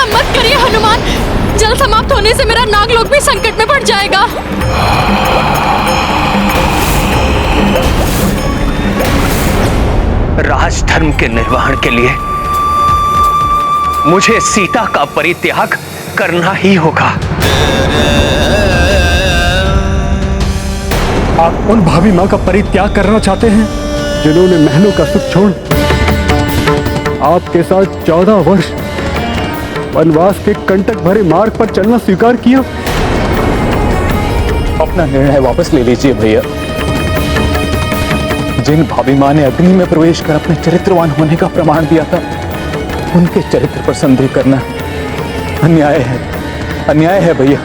ऐसा मत करिए हनुमान। जल समाप्त होने से मेरा नागलोक भी संकट में पड़ जाएगा। राजधर्म के निर्वहन के लिए मुझे सीता का परित्याग करना ही होगा। आप उन भाभी माँ का परित्याग करना चाहते हैं जिन्होंने महलों का सुख छोड़ आपके साथ 14 वर्ष वनवास के कंटक भरे मार्ग पर चलना स्वीकार किया? अपना निर्णय वापस ले लीजिए भैया। जिन भाभी माँ ने अग्नि में प्रवेश कर अपने चरित्रवान होने का प्रमाण दिया था, उनके चरित्र पर संदेह करना अन्याय है, अन्याय है भैया।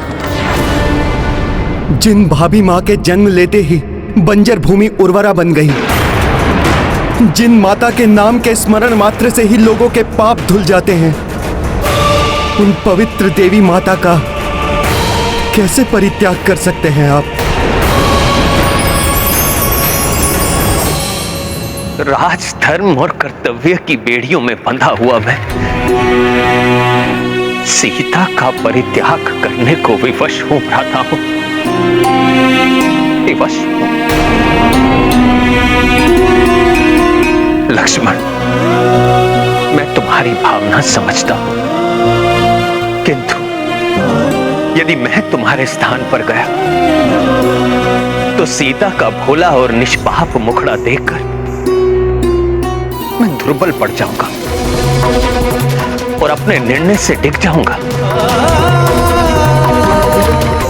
जिन भाभी माँ के जन्म लेते ही बंजर भूमि उर्वरा बन गई, जिन माता के नाम के स्मरण मात्र से ही लोगों के पाप धुल जाते हैं, उन पवित्र देवी माता का कैसे परित्याग कर सकते हैं आप? राजधर्म और कर्तव्य की बेड़ियों में बंधा हुआ मैं सीता का परित्याग करने को विवश हूं भ्राता हूं, विवश हूं। लक्ष्मण, मैं तुम्हारी भावना समझता हूं, किंतु यदि मैं तुम्हारे स्थान पर गया तो सीता का भोला और निष्पाप मुखड़ा देखकर मैं दुर्बल पड़ जाऊंगा और अपने निर्णय से डिग जाऊंगा।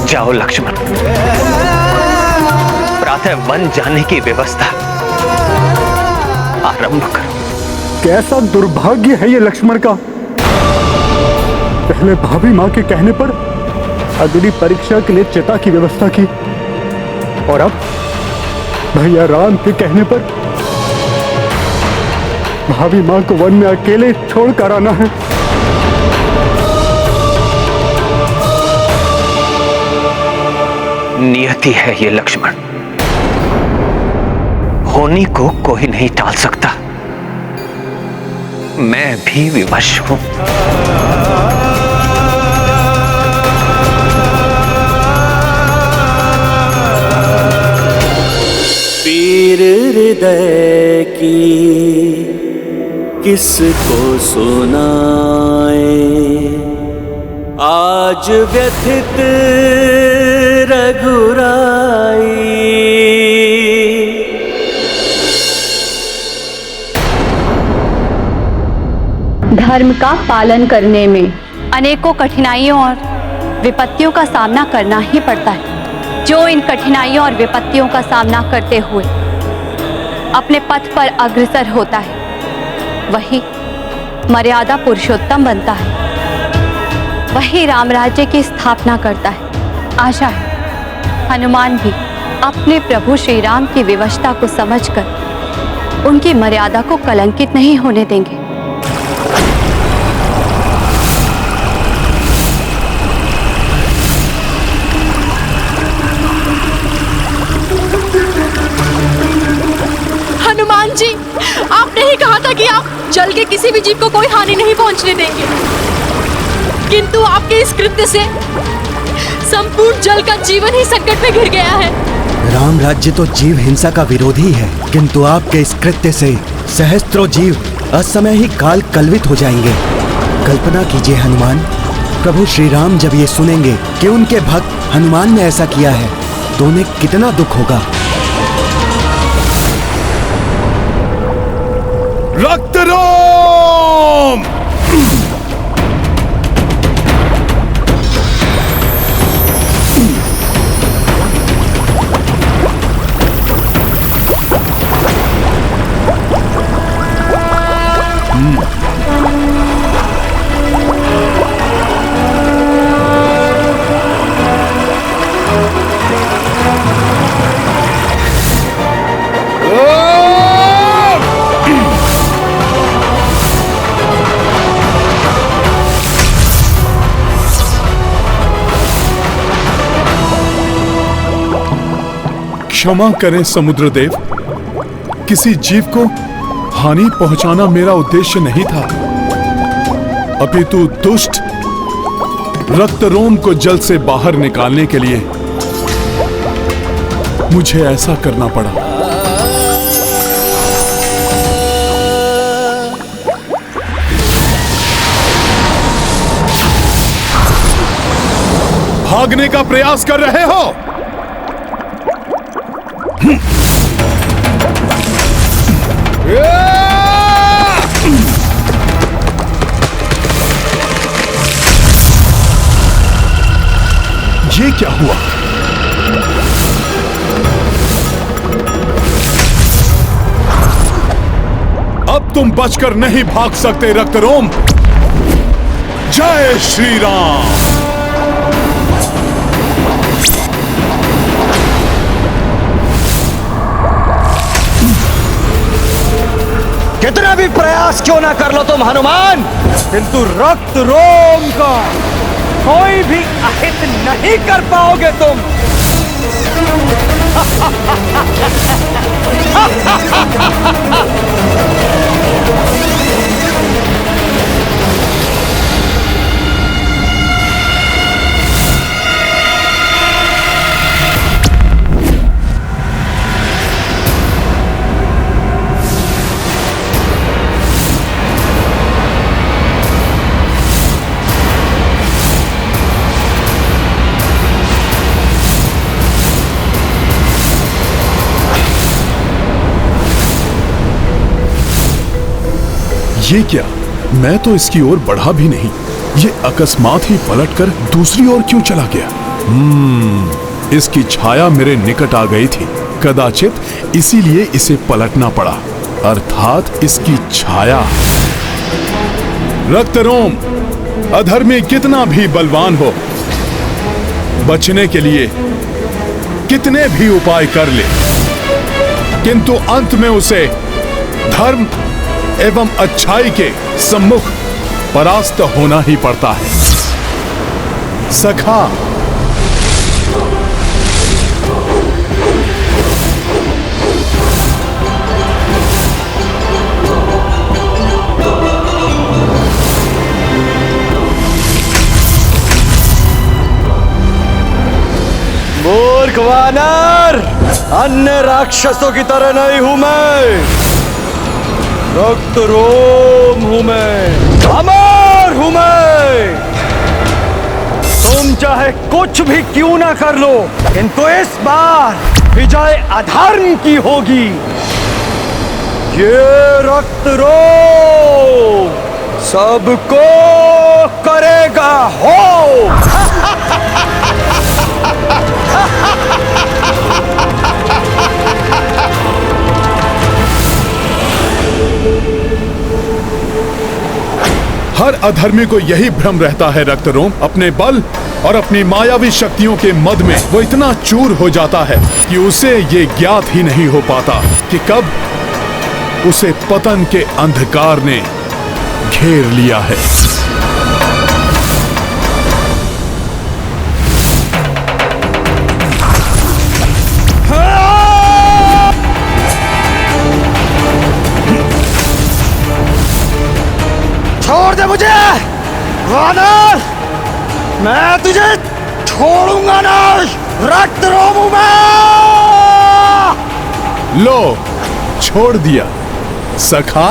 जाओ लक्ष्मण, प्रातः वन जाने की व्यवस्था आरंभ करो। कैसा दुर्भाग्य है ये लक्ष्मण का। पहले भाभी माँ के कहने पर अग्नि परीक्षा के लिए चिता की व्यवस्था की, और अब भैया राम के कहने पर भाभी माँ को वन में अकेले छोड़कर आना है। नियति है ये लक्ष्मण, होनी को कोई नहीं टाल सकता। मैं भी विवश हूं। पीर हृदय की किसको सुनाए, आज व्यथित रघुराई। धर्म का पालन करने में अनेकों कठिनाइयों और विपत्तियों का सामना करना ही पड़ता है। जो इन कठिनाइयों और विपत्तियों का सामना करते हुए अपने पथ पर अग्रसर होता है, वही मर्यादा पुरुषोत्तम बनता है, वही राम राज्य की स्थापना करता है। आशा है हनुमान भी अपने प्रभु श्री राम की विवशता को समझकर उनकी मर्यादा को कलंकित नहीं होने देंगे। हनुमान जी, आपने ही कहा था कि आप जल के किसी भी जीव को कोई हानि नहीं पहुंचने देंगे, किंतु आपके इस कृत्य से संपूर्ण जल का जीवन ही संकट में घिर गया है। राम राज्य तो जीव हिंसा का विरोधी है, किंतु आपके इस कृत्य से सहस्त्रों जीव असमय ही काल कलवित हो जाएंगे। कल्पना कीजिए हनुमान, प्रभु श्री राम जब ये सुनेंगे कि उनके भक्त हनुमान ने ऐसा किया है तो उन्हें कितना दुख होगा। रक्तराम! क्षमा करें समुद्रदेव, किसी जीव को हानि पहुंचाना मेरा उद्देश्य नहीं था, अपितु दुष्ट रक्त रोम को जल से बाहर निकालने के लिए मुझे ऐसा करना पड़ा। भागने का प्रयास कर रहे हो? ये क्या हुआ? अब तुम बचकर नहीं भाग सकते रक्तरोम। जय श्री राम। कितना भी प्रयास क्यों ना कर लो तुम हनुमान, किंतु रक्त रोम का कोई भी अहित नहीं कर पाओगे तुम। ये क्या? मैं तो इसकी ओर बढ़ा भी नहीं, ये अकस्मात ही पलटकर दूसरी ओर क्यों चला गया? इसकी छाया मेरे निकट आ गई थी, कदाचित इसीलिए इसे पलटना पड़ा, अर्थात इसकी छाया। रक्तरोम अधर्मी कितना भी बलवान हो, बचने के लिए कितने भी उपाय कर ले, किंतु अंत में उसे धर्म एवं अच्छाई के सम्मुख परास्त होना ही पड़ता है। सखा, मूर्ख वानर, अन्य राक्षसों की तरह नहीं हूं मैं। रक्त रोम हूं मैं, अमर हूं मैं। तुम चाहे कुछ भी क्यों ना कर लो, किंतु इस बार विजय अधर्म की होगी। ये रक्त रोम सबको करेगा हो। हर अधर्मी को यही भ्रम रहता है रक्तरोम, अपने बल और अपनी मायावी शक्तियों के मद में वो इतना चूर हो जाता है कि उसे ये ज्ञात ही नहीं हो पाता कि कब उसे पतन के अंधकार ने घेर लिया है। छोड़ दे मुझे वानर, मैं तुझे छोड़ूंगा नहीं। रक्त रोम हूं मैं। लो, छोड़ दिया सखा।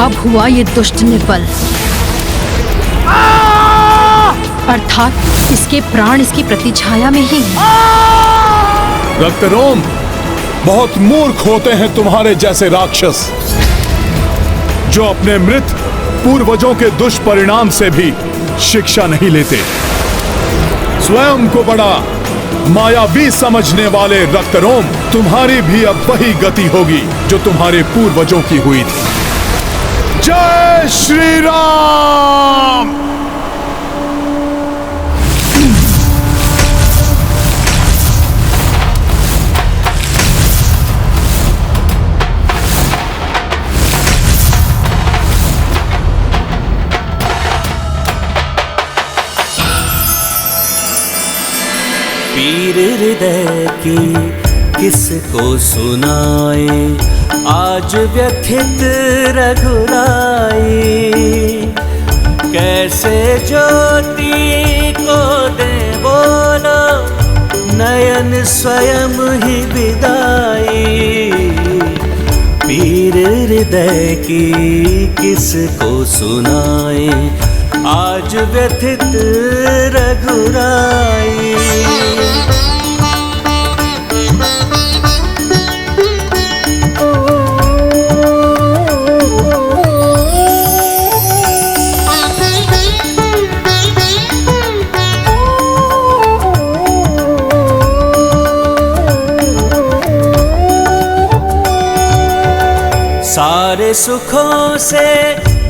अब हुआ ये दुष्ट निर्बल, अर्थात इसके प्राण इसकी प्रतिछाया में ही। रक्तरोम, बहुत मूर्ख होते हैं तुम्हारे जैसे राक्षस, जो अपने मृत पूर्वजों के दुष्परिणाम से भी शिक्षा नहीं लेते। स्वयं को बड़ा मायावी समझने वाले रक्तरोम, तुम्हारी भी अब वही गति होगी जो तुम्हारे पूर्वजों की हुई थी। जय श्री राम। पीर हृदय की किसको सुनाए, आज व्यथित रघुराई। कैसे ज्योति को दे बोलो, नयन स्वयं ही विदाई। पीर हृदय की किसको सुनाए, आज व्यथित रघुराई। सारे सुखों से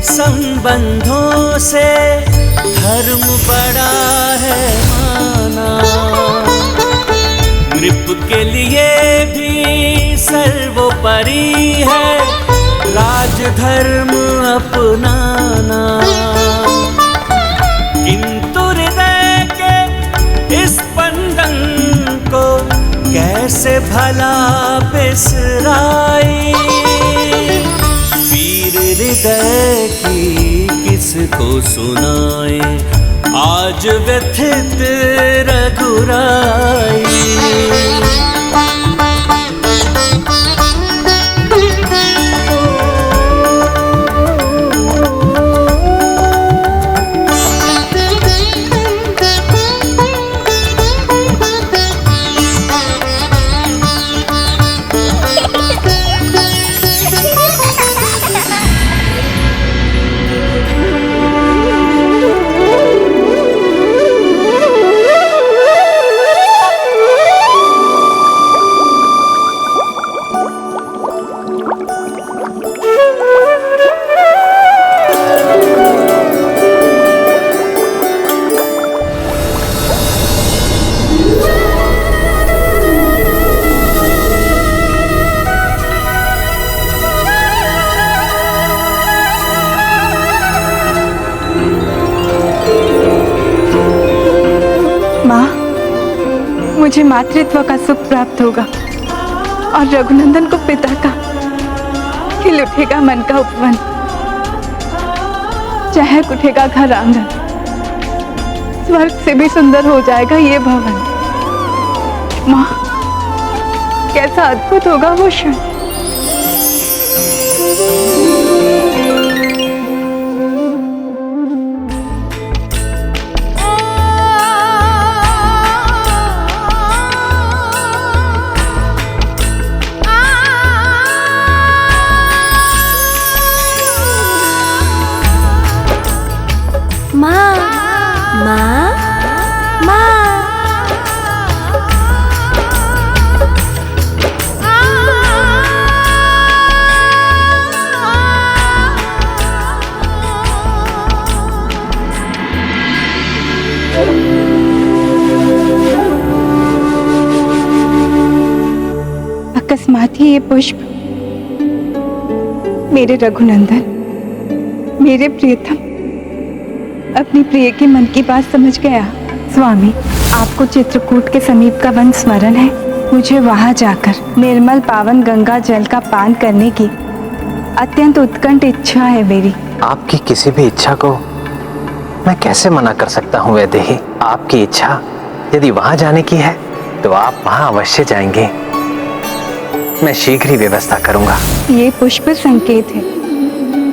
संबंधों से धर्म बड़ा है माना। नृप के लिए भी सर्वोपरि है राजधर्म अपनाना। किंतु हृदय के इस बंधन को कैसे भला बिसराई। पीर हृदय की किसको सुनाए, आज व्यथित रघुराई। मुझे मातृत्व का सुख प्राप्त होगा और रघुनंदन को पिता का खिल उठेगा मन का उपवन, चहक उठेगा घर आंगन, स्वर्ग से भी सुंदर हो जाएगा ये भवन। माँ, कैसा अद्भुत होगा वो क्षण। अकस्मात ही ये पुष्प मेरे रघुनंदन, मेरे प्रियतम, अपनी प्रिय के मन की बात समझ गया। स्वामी, आपको चित्रकूट के समीप का वन स्मरण है? मुझे वहां जाकर निर्मल पावन गंगा जल का पान करने की अत्यंत उत्कंठ इच्छा है मेरी। आपकी किसी भी इच्छा को मैं कैसे मना कर सकता हूँ वैदेही। आपकी इच्छा यदि वहां जाने की है तो आप वहां अवश्य जाएंगे। मैं शीघ्र ही व्यवस्था करूंगा। ये पुष्प संकेत है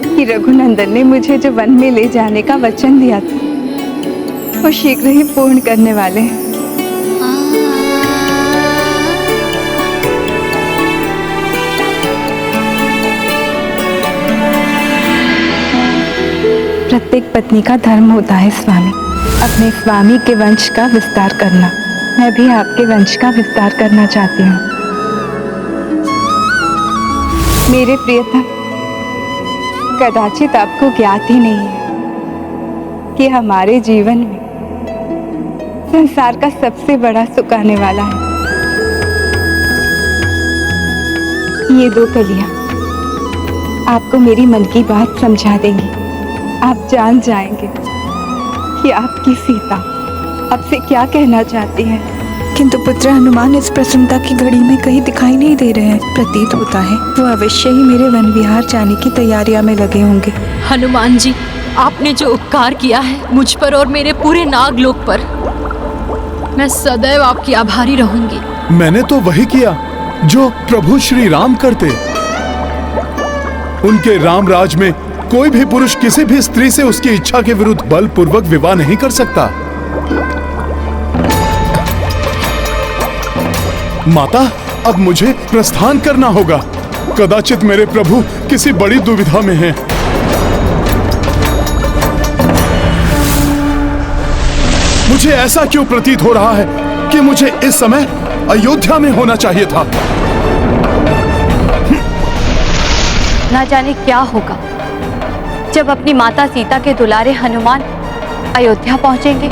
कि रघुनंदन ने मुझे जो वन में ले जाने का वचन दिया था वो शीघ्र ही पूर्ण करने वाले हैं। प्रत्येक पत्नी का धर्म होता है स्वामी, अपने स्वामी के वंश का विस्तार करना। मैं भी आपके वंश का विस्तार करना चाहती हूँ। मेरे प्रियतम, कदाचित आपको ज्ञात ही नहीं है कि हमारे जीवन में संसार का सबसे बड़ा सुख आने वाला है। ये दो कलियां आपको मेरी मन की बात समझा देंगी। आप जान जाएंगे कि आपकी सीता आपसे क्या कहना चाहती है। किंतु पुत्र हनुमान इस प्रसन्नता की घड़ी में कहीं दिखाई नहीं दे रहे हैं। प्रतीत होता है वो अवश्य ही मेरे वन विहार जाने की तैयारियां में लगे होंगे। हनुमान जी, आपने जो उपकार किया है मुझ पर और मेरे पूरे नागलोक पर, मैं सदैव आपकी आभारी रहूंगी। मैंने तो वही किया जो प्रभु श्री राम करते। उनके राम राज में कोई भी पुरुष किसी भी स्त्री से उसकी इच्छा के विरुद्ध बलपूर्वक विवाह नहीं कर सकता। माता, अब मुझे प्रस्थान करना होगा। कदाचित मेरे प्रभु किसी बड़ी दुविधा में हैं। मुझे ऐसा क्यों प्रतीत हो रहा है कि मुझे इस समय अयोध्या में होना चाहिए था। ना जाने क्या होगा जब अपनी माता सीता के दुलारे हनुमान अयोध्या पहुंचेंगे।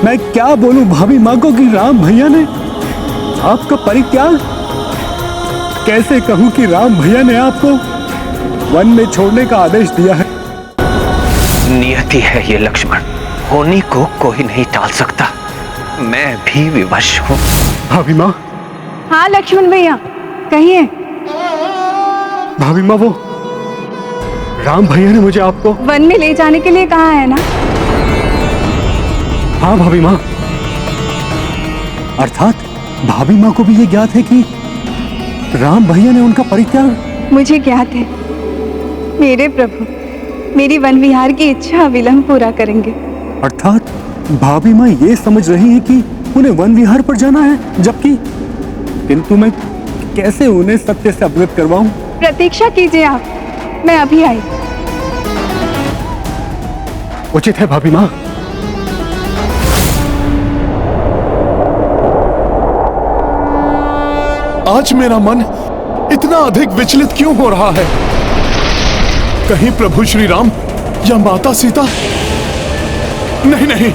मैं क्या बोलूं भाभी माँ को कि राम भैया ने आपका परित्याग, कैसे कहूं कि राम भैया ने आपको वन में छोड़ने का आदेश दिया है। नियति है ये लक्ष्मण, होनी को कोई नहीं टाल सकता। मैं भी विवश हूँ। भाभी माँ। हाँ लक्ष्मण भैया, कहिए। भाभी माँ, वो राम भैया ने मुझे आपको वन में ले जाने के लिए कहा है ना? हाँ भाभी माँ, अर्थात भाभी माँ को भी ये ज्ञात है कि राम भैया ने उनका परित्याग। मुझे ज्ञात है मेरे प्रभु मेरी वन विहार की इच्छा विलंब पूरा करेंगे। अर्थात भाभी माँ ये समझ रही है कि उन्हें वन विहार पर जाना है, जबकि किंतु मैं कैसे उन्हें सत्य से अवगत करवाऊं? प्रतीक्षा कीजिए आप, मैं अभी आई। उचित है भाभी माँ। आज मेरा मन इतना अधिक विचलित क्यों हो रहा है? कहीं प्रभु श्री राम या माता सीता? नहीं नहीं,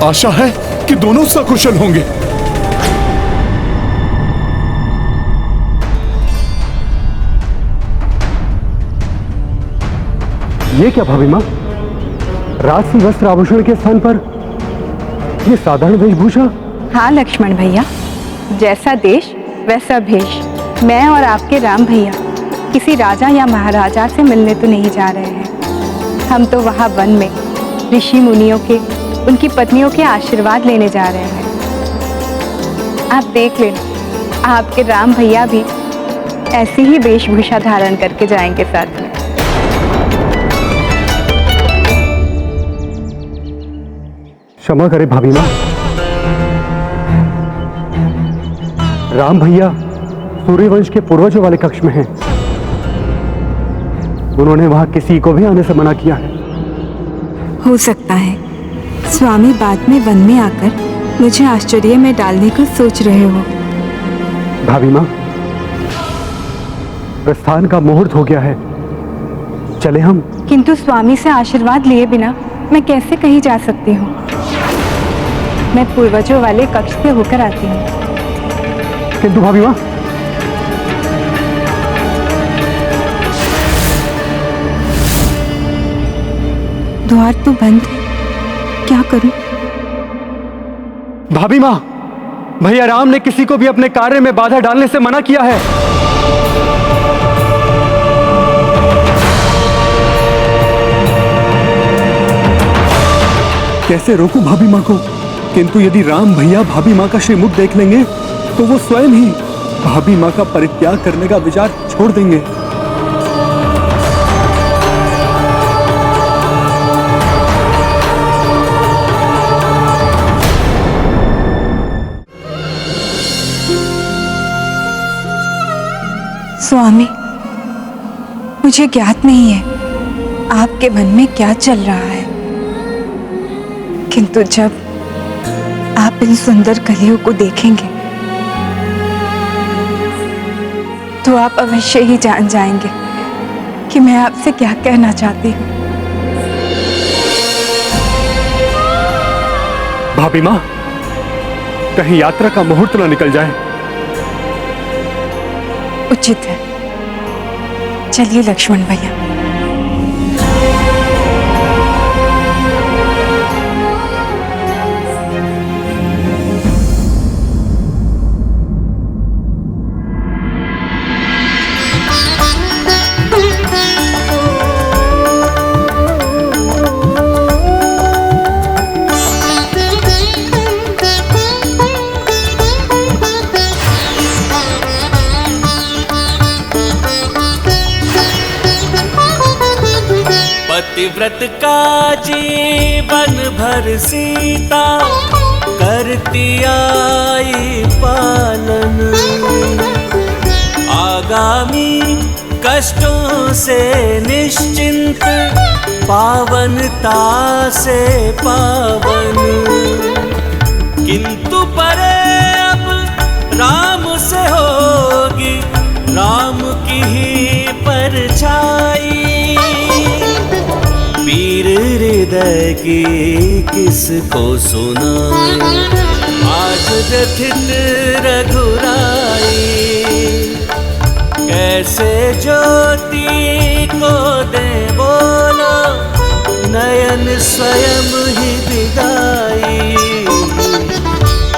आशा है कि दोनों सकुशल होंगे। ये क्या भाभी माँ, राजसी वस्त्र आभूषण के स्थान पर ये साधारण वेशभूषा? हाँ लक्ष्मण भैया, जैसा देश वैसा भेष। मैं और आपके राम भैया किसी राजा या महाराजा से मिलने तो नहीं जा रहे हैं। हम तो वहाँ वन में ऋषि मुनियों के, उनकी पत्नियों के आशीर्वाद लेने जा रहे हैं। आप देख लेना, आपके राम भैया भी ऐसी ही वेशभूषा धारण करके जाएंगे साथ में। क्षमा करे भाभी माँ, राम भैया सूर्यवंश के पूर्वजों वाले कक्ष में हैं। उन्होंने वहां किसी को भी आने से मना किया है। हो सकता है स्वामी बाद में वन में आकर मुझे आश्चर्य में डालने को सोच रहे हो। भाभी माँ, प्रस्थान का मुहूर्त हो गया है, चले हम। किंतु स्वामी से आशीर्वाद लिए बिना मैं कैसे कहीं जा सकती हूँ? मैं पूर्वजों वाले कक्ष से होकर आती हूँ। किंतु भाभी माँ, द्वार तो बंद है, क्या करूं? भाभी माँ, भैया राम ने किसी को भी अपने कार्य में बाधा डालने से मना किया है। कैसे रोकूं भाभी माँ को? किंतु यदि राम भैया भाभी माँ का श्रीमुख देख लेंगे तो वो स्वयं ही भाभी माँ का परित्याग करने का विचार छोड़ देंगे। स्वामी, मुझे ज्ञात नहीं है आपके मन में क्या चल रहा है, किंतु जब आप इन सुंदर कलियों को देखेंगे तो आप अवश्य ही जान जाएंगे कि मैं आपसे क्या कहना चाहती हूँ। भाभी माँ, कहीं यात्रा का मुहूर्त ना निकल जाए। उचित है। चलिए लक्ष्मण भैया। पतिव्रत का जीवन भर सीता करती आई पालन, आगामी कष्टों से निश्चिंत, पावनता से पावन। किंतु परे अब राम से होगी राम की ही परछाई, वीर हृदय की किसको सुनाए आज व्यथित रघुराई। कैसे ज्योति को दे बोलो नयन स्वयं ही दिगाई,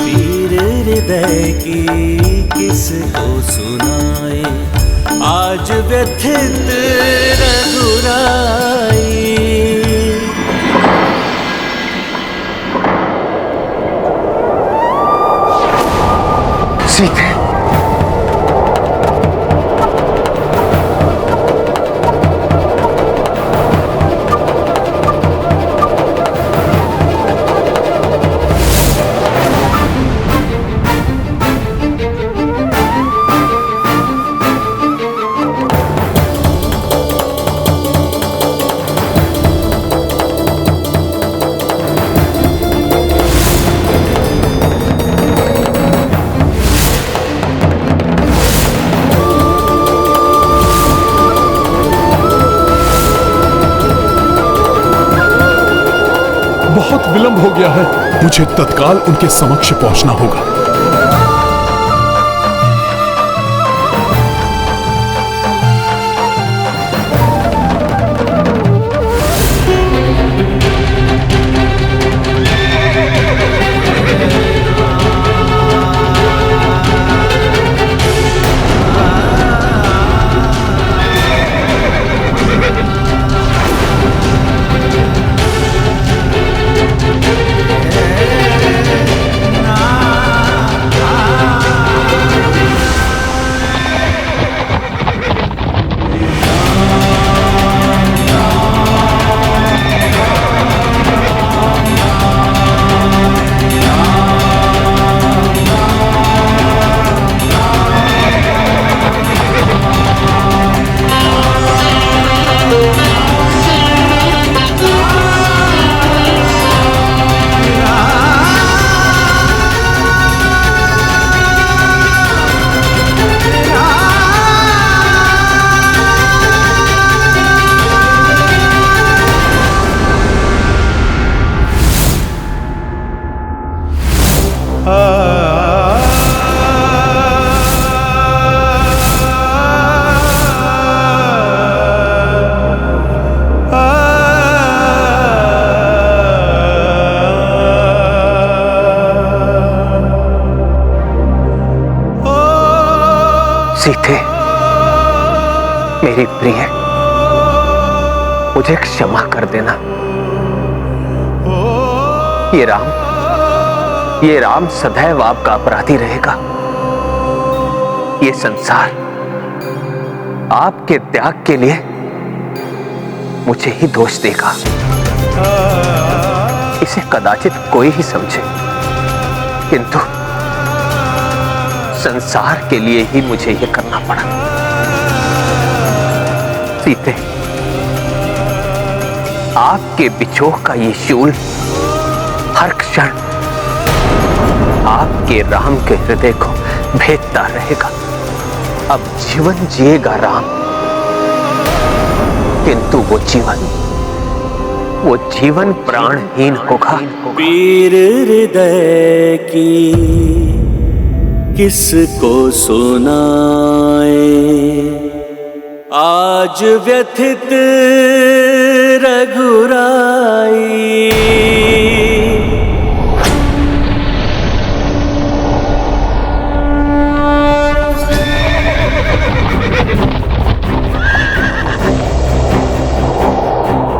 वीर हृदय की किसको सुनाए आज व्यथित रघुराई। सीते, बहुत विलंब हो गया है, मुझे तत्काल उनके समक्ष पहुंचना होगा। सीते, मेरी प्रिय, मुझे क्षमा कर देना। ये राम सदैव आपका अपराधी रहेगा। ये संसार आपके त्याग के लिए मुझे ही दोष देगा। इसे कदाचित कोई ही समझे, किंतु संसार के लिए ही मुझे यह करना पड़ा। सीते, आपके बिछोह का ये शूल हर क्षण आपके राम के हृदय को भेदता रहेगा। अब जीवन जिएगा राम, किंतु वो जीवन वो जीवन प्राणहीन होगा। पीर हृदय की किसको सुनाए, आज व्यथित रघुराई।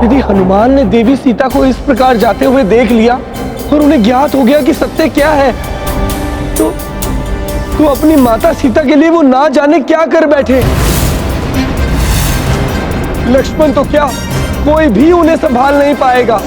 यदि हनुमान ने देवी सीता को इस प्रकार जाते हुए देख लिया और उन्हें ज्ञात हो गया कि सत्य क्या है, तो अपनी माता सीता के लिए वो ना जाने क्या कर बैठे। लक्ष्मण तो क्या, कोई भी उन्हें संभाल नहीं पाएगा।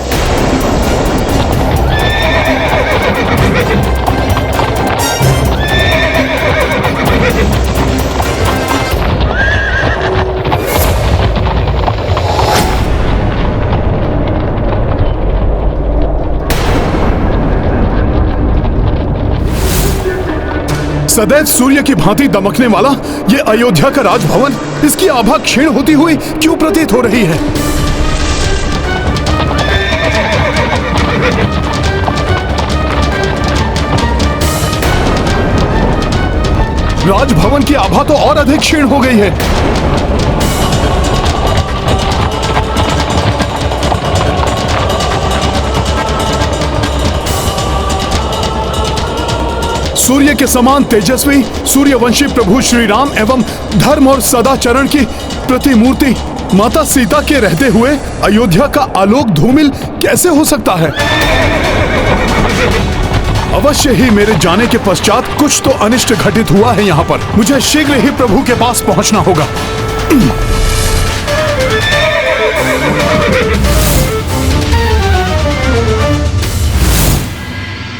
सदैव सूर्य की भांति दमकने वाला ये अयोध्या का राजभवन, इसकी आभा क्षीण होती हुई क्यों प्रतीत हो रही है? राजभवन की आभा तो और अधिक क्षीण हो गई है। सूर्य के समान तेजस्वी सूर्यवंशी प्रभु श्री राम एवं धर्म और सदाचरण की प्रतिमूर्ति माता सीता के रहते हुए अयोध्या का आलोक धूमिल कैसे हो सकता है? अवश्य ही मेरे जाने के पश्चात कुछ तो अनिष्ट घटित हुआ है यहाँ पर। मुझे शीघ्र ही प्रभु के पास पहुंचना होगा।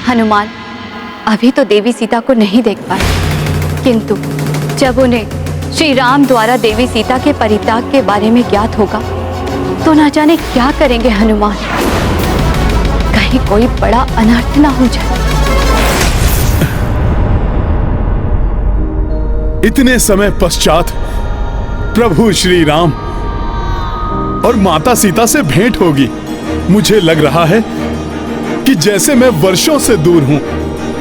हनुमान अभी तो देवी सीता को नहीं देख पाए, किंतु जब उन्हें श्री राम द्वारा देवी सीता के परित्याग के बारे में ज्ञात होगा तो ना जाने क्या करेंगे हनुमान। कहीं कोई बड़ा अनर्थ ना हो जाए। इतने समय पश्चात प्रभु श्री राम और माता सीता से भेंट होगी। मुझे लग रहा है कि जैसे मैं वर्षों से दूर हूं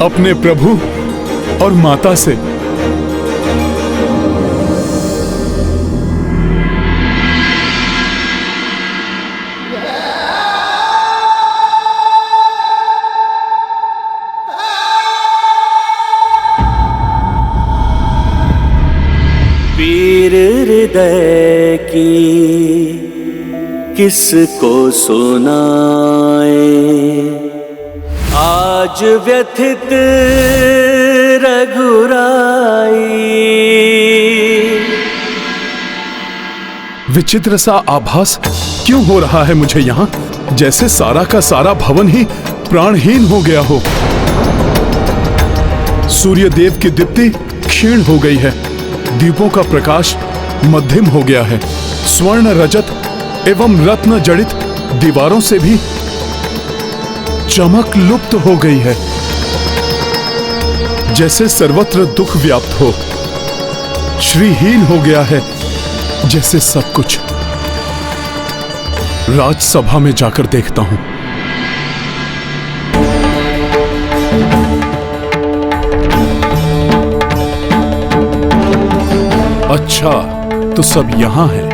अपने प्रभु और माता से। पीर हृदय की किसको सुनाए, आज व्यथित रघुराई। विचित्र सा आभास क्यों हो रहा है मुझे यहाँ, जैसे सारा का सारा भवन ही प्राणहीन हो गया हो। सूर्य देव की दीप्ति क्षीण हो गई है, दीपों का प्रकाश मध्यम हो गया है, स्वर्ण रजत एवं रत्न जड़ित दीवारों से भी चमक लुप्त हो गई है, जैसे सर्वत्र दुख व्याप्त हो। श्रीहीन हो गया है जैसे सब कुछ। राजसभा में जाकर देखता हूं। अच्छा, तो सब यहां है।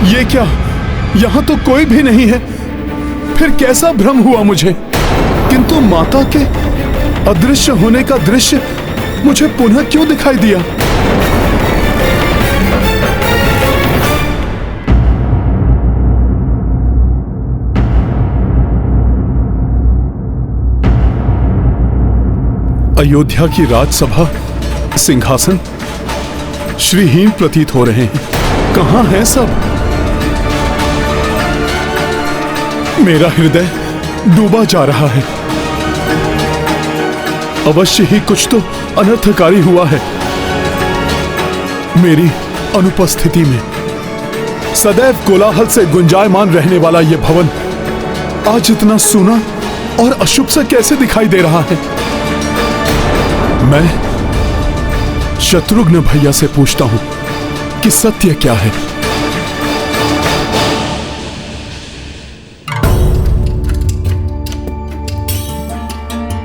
ये क्या, यहां तो कोई भी नहीं है। फिर कैसा भ्रम हुआ मुझे, किंतु माता के अदृश्य होने का दृश्य मुझे पुनः क्यों दिखाई दिया? अयोध्या की राजसभा सिंहासन श्रीहीन प्रतीत हो रहे हैं। कहां है सब? मेरा हृदय डूबा जा रहा है। अवश्य ही कुछ तो अनर्थकारी हुआ है। मेरी अनुपस्थिति में सदैव कोलाहल से गुंजायमान रहने वाला यह भवन आज इतना सूना और अशुभ सा कैसे दिखाई दे रहा है? मैं शत्रुघ्न भैया से पूछता हूं कि सत्य क्या है।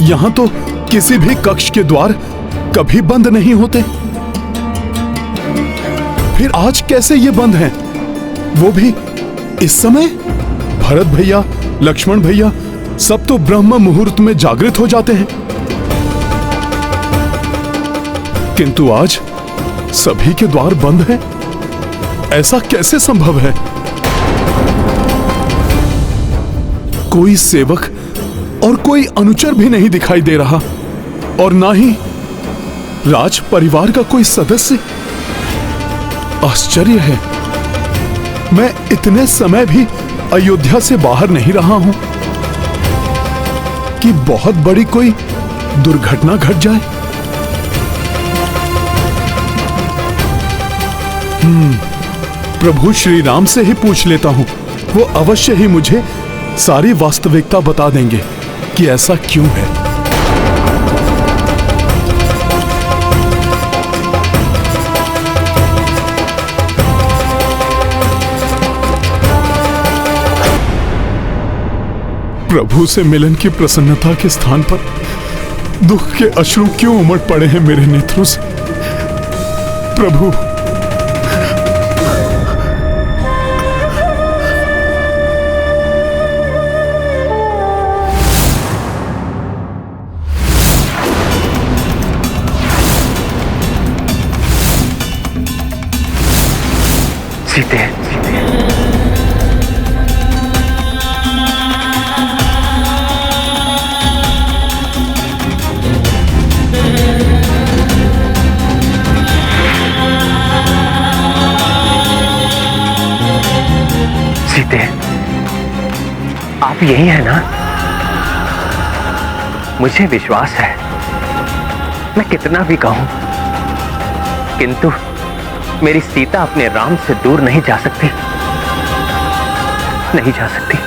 यहां तो किसी भी कक्ष के द्वार कभी बंद नहीं होते, फिर आज कैसे ये बंद हैं? वो भी इस समय? भरत भैया, लक्ष्मण भैया सब तो ब्रह्म मुहूर्त में जागृत हो जाते हैं, किंतु आज सभी के द्वार बंद हैं। ऐसा कैसे संभव है? कोई सेवक और कोई अनुचर भी नहीं दिखाई दे रहा, और ना ही राज परिवार का कोई सदस्य। आश्चर्य है, मैं इतने समय भी अयोध्या से बाहर नहीं रहा हूं कि बहुत बड़ी कोई दुर्घटना घट जाए। प्रभु श्री राम से ही पूछ लेता हूं, वो अवश्य ही मुझे सारी वास्तविकता बता देंगे कि ऐसा क्यों है। प्रभु से मिलन की प्रसन्नता के स्थान पर दुख के अश्रु क्यों उमड़ पड़े हैं मेरे नेत्रों से? प्रभु, सीते, सीते, आप यही है ना? मुझे विश्वास है, मैं कितना भी कहूं, किंतु मेरी सीता अपने राम से दूर नहीं जा सकती, नहीं जा सकती।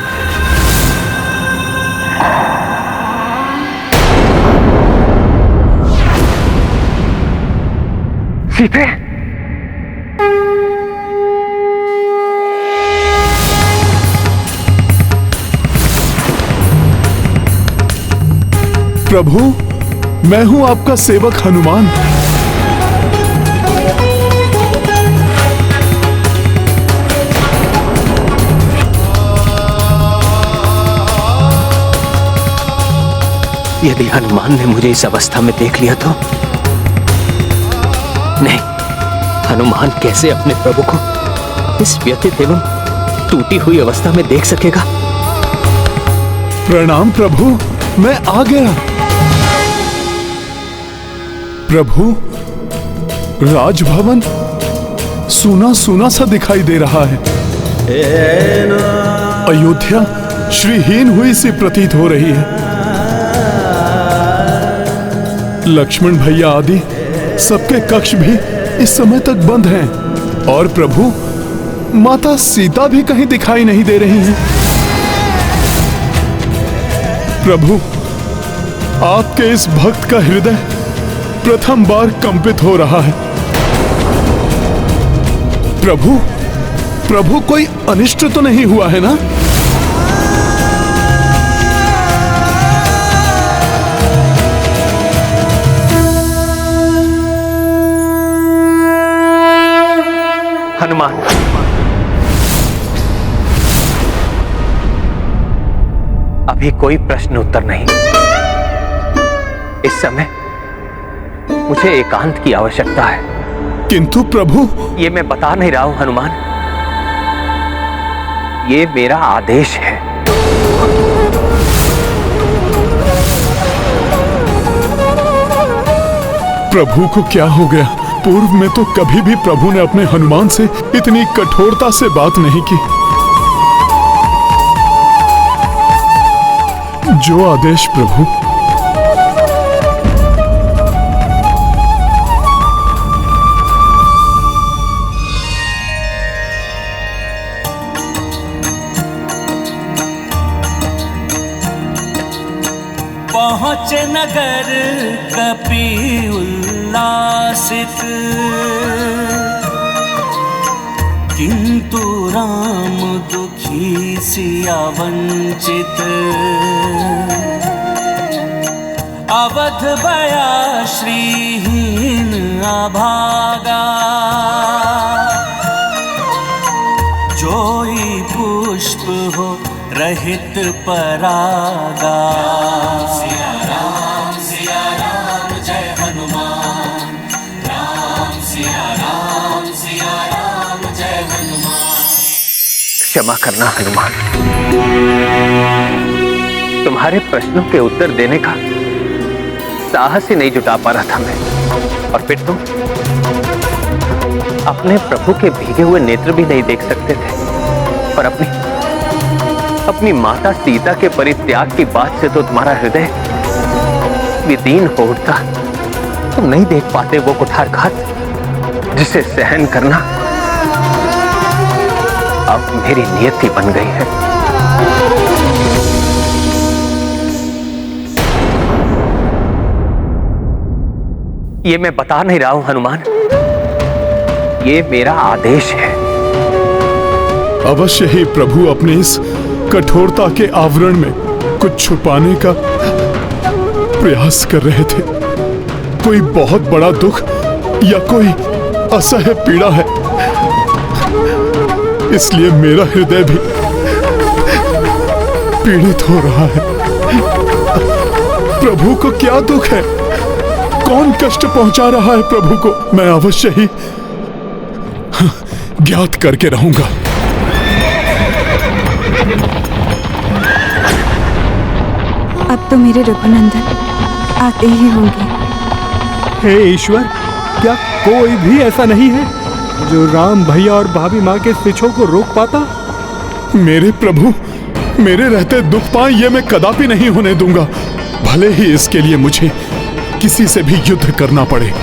सीते, प्रभु, मैं हूं आपका सेवक हनुमान। यदि हनुमान ने मुझे इस अवस्था में देख लिया तो? नहीं, हनुमान कैसे अपने प्रभु को इस व्यथित एवं टूटी हुई अवस्था में देख सकेगा? प्रणाम प्रभु, मैं आ गया। प्रभु, राजभवन सूना सूना सा दिखाई दे रहा है। अयोध्या श्रीहीन हुई सी प्रतीत हो रही है। लक्ष्मण भैया आदि सबके कक्ष भी इस समय तक बंद हैं, और प्रभु, माता सीता भी कहीं दिखाई नहीं दे रही हैं। प्रभु, आपके इस भक्त का हृदय प्रथम बार कंपित हो रहा है। प्रभु, प्रभु कोई अनिष्ट तो नहीं हुआ है ना? हनुमान, अभी कोई प्रश्न उत्तर नहीं। इस समय मुझे एकांत की आवश्यकता है। किंतु प्रभु, ये मैं बता नहीं रहा हूं हनुमान, ये मेरा आदेश है। प्रभु को क्या हो गया? पूर्व में तो कभी भी प्रभु ने अपने हनुमान से इतनी कठोरता से बात नहीं की। जो आदेश प्रभु। पहुँचे नगर कपि उल्लासित, किंतु राम दुखी सिया वंचित। अवध बया श्रीहीन अभागा, जोई पुष्प हो रहित परागा। सिया राम जय हनुमान, राम सिया राम जय हनुमान। क्षमा करना हनुमान, तुम्हारे प्रश्नों के उत्तर देने का साहस ही नहीं जुटा पा रहा था मैं। और फिर तुम अपने प्रभु के भीगे हुए नेत्र भी नहीं देख सकते थे, पर अपनी माता सीता के परित्याग की बात से तो तुम्हारा हृदय विदीन हो उठता। तुम नहीं देख पाते वो कुठारघात जिसे सहन करना अब मेरी नियति बन गई है। ये मैं बता नहीं रहा हूं हनुमान, ये मेरा आदेश है। अवश्य ही प्रभु अपने इस कठोरता के आवरण में कुछ छुपाने का प्रयास कर रहे थे। कोई बहुत बड़ा दुख या कोई असह्य पीड़ा है, इसलिए मेरा हृदय भी पीड़ित हो रहा है। प्रभु को क्या दुख है? कौन कष्ट पहुंचा रहा है प्रभु को? मैं अवश्य ही ज्ञात करके रहूंगा। अब तो मेरे रघुनंदन आते ही होंगे। हे ईश्वर, क्या कोई भी ऐसा नहीं है जो राम भैया और भाभी माँ के शिक्षों को रोक पाता? मेरे प्रभु मेरे रहते दुख पाए, ये मैं कदापि नहीं होने दूंगा। भले ही इसके लिए मुझे किसी से भी युद्ध करना पड़े,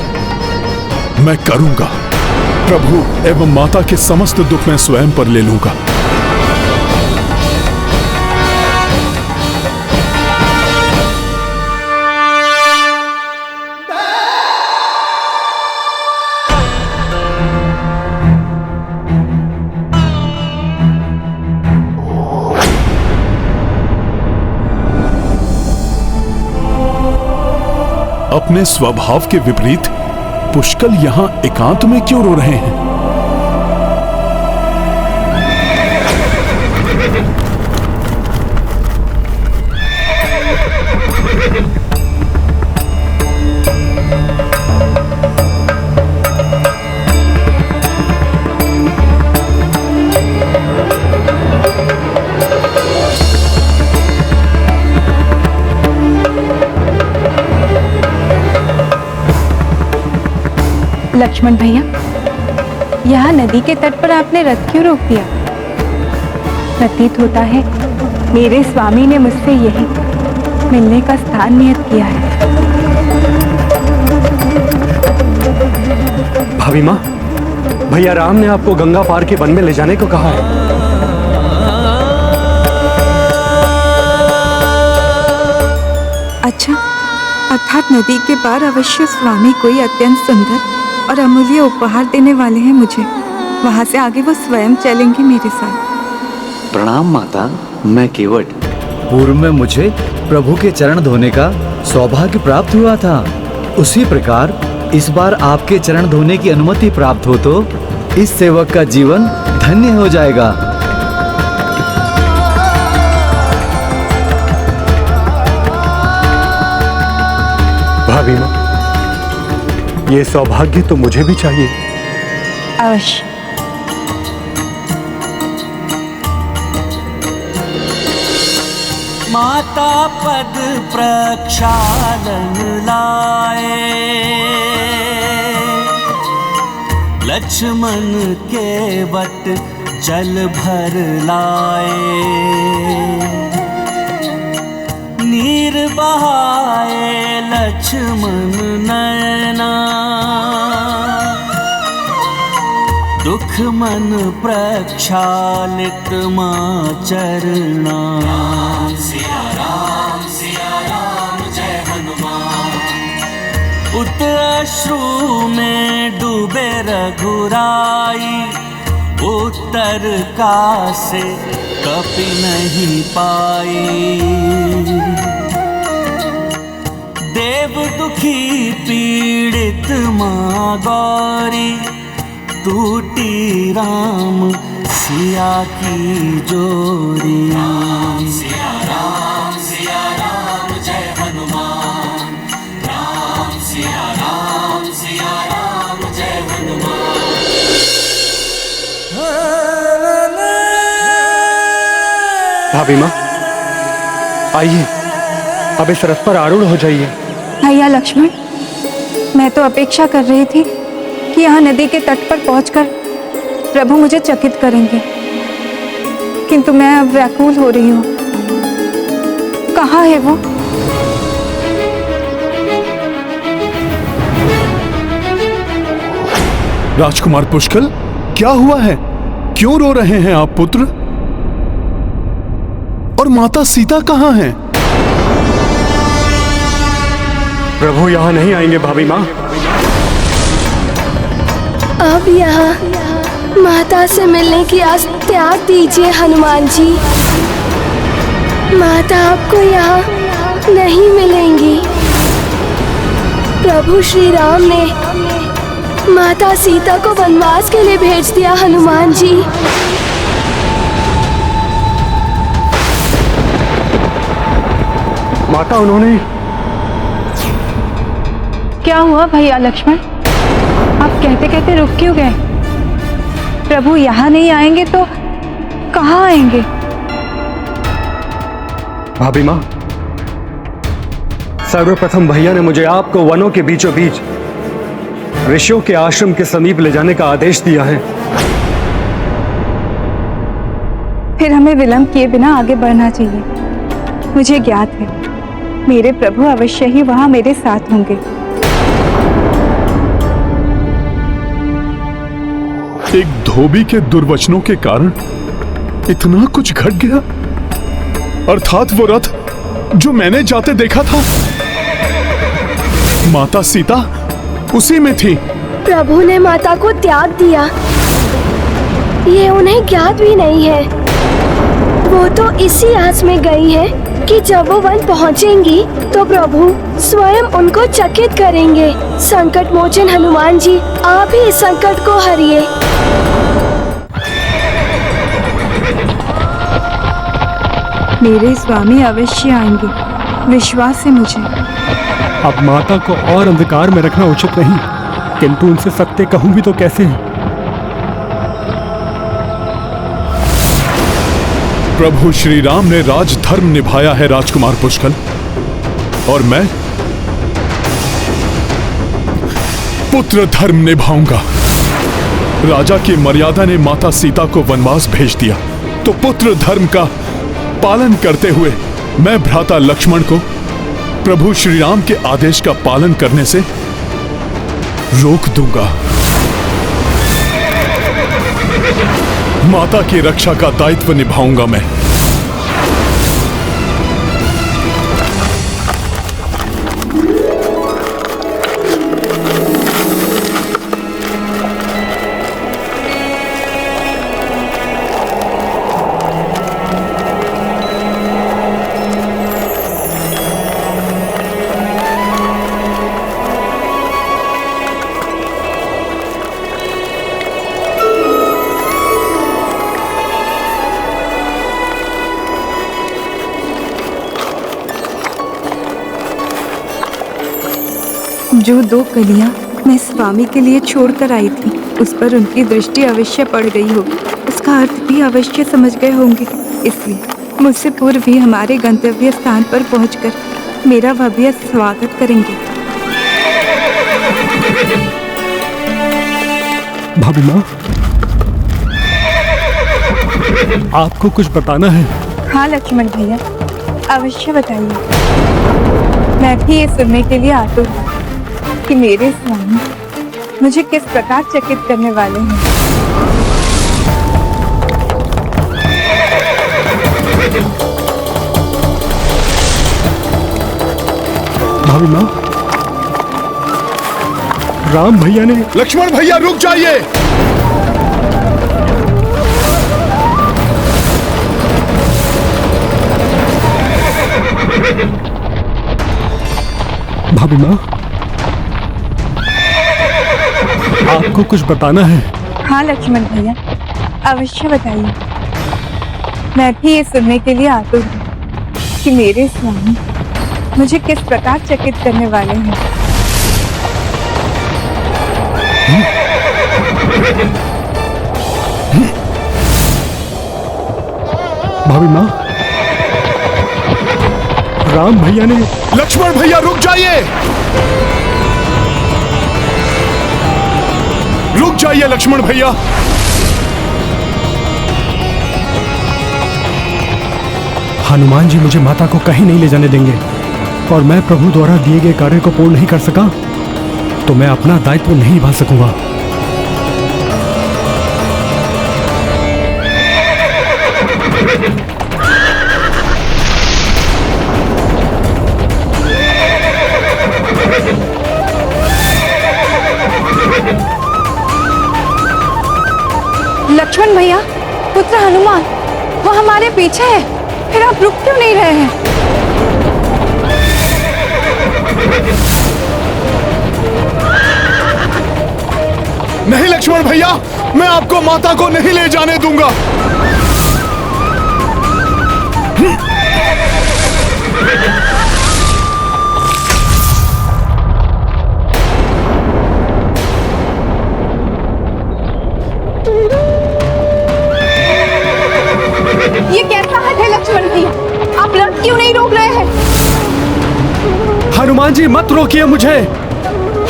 मैं करूंगा। प्रभु एवं माता के समस्त दुख मैं स्वयं पर ले लूंगा। अपने स्वभाव के विपरीत पुष्कल यहां एकांत में क्यों रो रहे हैं? लक्ष्मण भैया, यहाँ नदी के तट पर आपने रथ क्यों रोक दिया? प्रतीत होता है मेरे स्वामी ने मुझसे यही मिलने का स्थान नियत किया है। भाभी माँ, भैया राम ने आपको गंगा पार के वन में ले जाने को कहा है। अच्छा, अर्थात नदी के पार अवश्य स्वामी कोई अत्यंत सुंदर और अमूल्य उपहार देने वाले हैं मुझे। वहां से आगे वो स्वयं चलेंगे मेरे साथ। प्रणाम माता, मैं केवट। पूर्व में मुझे प्रभु के चरण धोने का सौभाग्य प्राप्त हुआ था, उसी प्रकार इस बार आपके चरण धोने की अनुमति प्राप्त हो तो इस सेवक का जीवन धन्य हो जाएगा। भाभी माँ, ये सौभाग्य तो मुझे भी चाहिए। अवश्य। माता पद प्रक्षालन लाए, लक्ष्मण के वट जल भर लाए। लक्ष्मण नयना दुख मन प्रक्षालित मां चरना। सिया राम जय हनुमान। उत अश्रु में डूबे रघुराई उत्तर कासे कपि नहीं पाई। देव दुखी पीड़ित मां गौरी टूटी राम सिया की जोड़ी। सिया राम जय हनुमान। राम सिया राम जय हनुमान। भाभी माँ आइए, अब इस रथ पर आरूढ़ हो जाइए। भैया लक्ष्मण, मैं तो अपेक्षा कर रही थी कि यहाँ नदी के तट पर पहुंचकर प्रभु मुझे चकित करेंगे, किंतु मैं अब व्याकुल हो रही हूँ। कहाँ है वो? राजकुमार पुष्कल, क्या हुआ है? क्यों रो रहे हैं आप पुत्र? और माता सीता कहाँ हैं? प्रभु यहाँ नहीं आएंगे भाभी माँ। अब यहाँ माता से मिलने की आस त्याग दीजिए हनुमान जी। माता आपको यहाँ नहीं मिलेंगी। प्रभु श्री राम ने माता सीता को वनवास के लिए भेज दिया हनुमान जी। माता उन्होंने। क्या हुआ भैया लक्ष्मण? आप कहते कहते रुक क्यों गए? प्रभु यहाँ नहीं आएंगे तो कहाँ आएंगे? भाभी माँ, सर्वप्रथम भैया ने मुझे आपको वनों के बीचों बीच ऋषियों के आश्रम के समीप ले जाने का आदेश दिया है। फिर हमें विलंब किए बिना आगे बढ़ना चाहिए। मुझे ज्ञात है मेरे प्रभु अवश्य ही वहां मेरे साथ होंगे। एक धोबी के दुर्वचनों के कारण इतना कुछ घट गया। अर्थात वो रथ जो मैंने जाते देखा था, माता सीता उसी में थी। प्रभु ने माता को त्याग दिया, ये उन्हें ज्ञात भी नहीं है। वो तो इसी आस में गई है कि जब वो वन पहुंचेंगी तो प्रभु स्वयं उनको चकित करेंगे। संकट मोचन हनुमान जी, आप ही इस संकट को हरिए। मेरे स्वामी अवश्य आएंगे, विश्वास है मुझे। अब माता को और अंधकार में रखना उचित नहीं, किंतु उनसे सत्य कहूं भी तो कैसे? प्रभु श्री राम ने राजधर्म निभाया है राजकुमार पुष्कल, और मैं पुत्र धर्म निभाऊंगा। राजा की मर्यादा ने माता सीता को वनवास भेज दिया, तो पुत्र धर्म का पालन करते हुए मैं भ्राता लक्ष्मण को प्रभु श्री राम के आदेश का पालन करने से रोक दूंगा। माता की रक्षा का दायित्व निभाऊंगा मैं। जो दो कलियां मैं स्वामी के लिए छोड़कर आई थी, उस पर उनकी दृष्टि अवश्य पड़ गई होगी। उसका अर्थ भी अवश्य समझ गए होंगे, इसलिए मुझसे पूर्व ही हमारे गंतव्य स्थान पर पहुंचकर मेरा भव्य स्वागत करेंगे। भाभी माँ, आपको कुछ बताना है। हाँ लक्ष्मण भैया, अवश्य बताइए। मैं भी ये सुनने के लिए आतुर हूँ कि मेरे स्वामी मुझे किस प्रकार चकित करने वाले हैं। भाभी माँ, राम भैया ने। लक्ष्मण भैया रुक जाइए। भाभी माँ, आपको कुछ बताना है। हाँ लक्ष्मण भैया, अवश्य बताइए। मैं भी ये सुनने के लिए आतुर हूँ कि मेरे स्वामी मुझे किस प्रकार चकित करने वाले हैं। भाभी माँ, राम भैया ने। लक्ष्मण भैया रुक जाइए। रुक जाइए लक्ष्मण भैया। हनुमान जी मुझे माता को कहीं नहीं ले जाने देंगे और मैं प्रभु द्वारा दिए गए कार्य को पूर्ण नहीं कर सका तो मैं अपना दायित्व नहीं निभा सकूंगा। लक्ष्मण भैया, पुत्र हनुमान, वो हमारे पीछे है। फिर आप रुक क्यों नहीं रहे हैं? नहीं लक्ष्मण भैया, मैं आपको माता को नहीं ले जाने दूंगा। ये कैसा हट है लक्ष्मण भैया? आप रथ क्यों नहीं रोक रहे हैं? हनुमान जी मत रोकिए मुझे,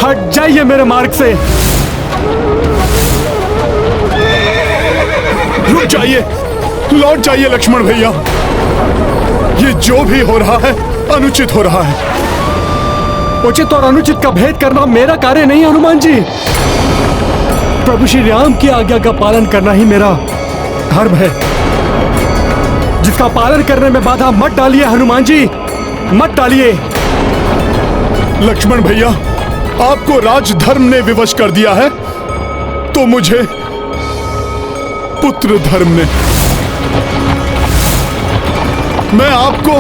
हट जाइए मेरे मार्ग से। रुक जाइए, लौट जाइए लक्ष्मण भैया। ये जो भी हो रहा है अनुचित हो रहा है। उचित और अनुचित का भेद करना मेरा कार्य नहीं हनुमान जी। प्रभु श्री राम की आज्ञा का पालन करना ही मेरा धर्म है, जिसका पालन करने में बाधा मत डालिए हनुमान जी, मत डालिए। लक्ष्मण भैया, आपको राजधर्म ने विवश कर दिया है तो मुझे पुत्र धर्म ने। मैं आपको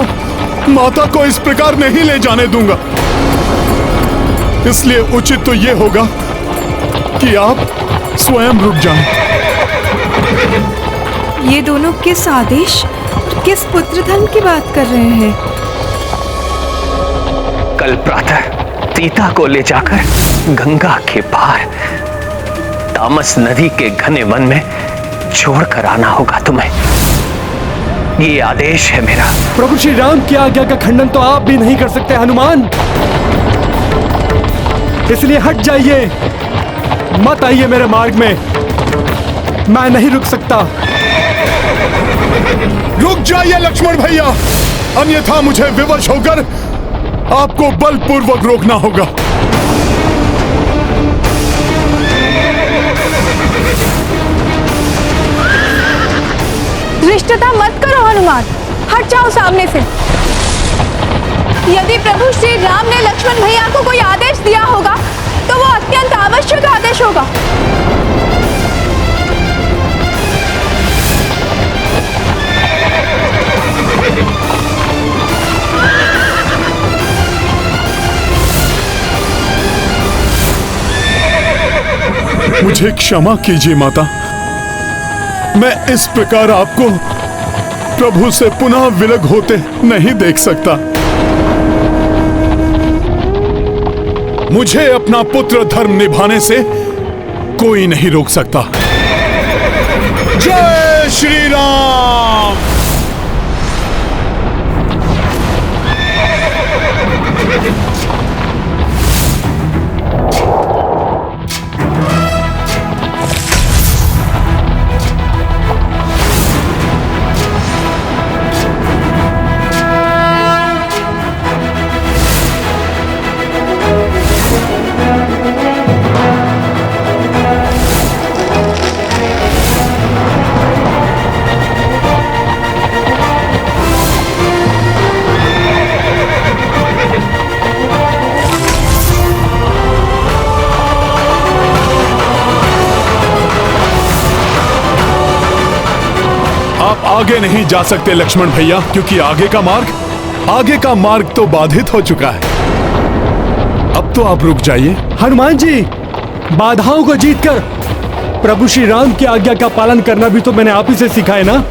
माता को इस प्रकार नहीं ले जाने दूंगा। इसलिए उचित तो यह होगा कि आप स्वयं रुक जाएं। ये दोनों किस आदेश, किस पुत्र धर्म की बात कर रहे हैं? कल प्रातः सीता को ले जाकर गंगा के पार तामस नदी के घने वन में छोड़कर आना होगा तुम्हें। ये आदेश है मेरा। प्रभु श्री राम की आज्ञा का खंडन तो आप भी नहीं कर सकते हनुमान, इसलिए हट जाइए, मत आइए मेरे मार्ग में। मैं नहीं रुक सकता। रुक जाइए लक्ष्मण भैया, अन्यथा मुझे विवश होकर आपको बलपूर्वक रोकना होगा। धृष्टता मत करो हनुमान, हट जाओ सामने से। यदि प्रभु श्री राम ने लक्ष्मण भैया को कोई आदेश दिया होगा तो वो अत्यंत आवश्यक आदेश होगा। मुझे क्षमा कीजिए माता, मैं इस प्रकार आपको प्रभु से पुनः विलग होते नहीं देख सकता। मुझे अपना पुत्र धर्म निभाने से कोई नहीं रोक सकता। जय श्री राम। आगे नहीं जा सकते लक्ष्मण भैया, क्योंकि आगे का मार्ग तो बाधित हो चुका है। अब तो आप रुक जाइए। हनुमान जी, बाधाओं को जीतकर प्रभु श्री राम की आज्ञा का पालन करना भी तो मैंने आप ही से सीखा है ना।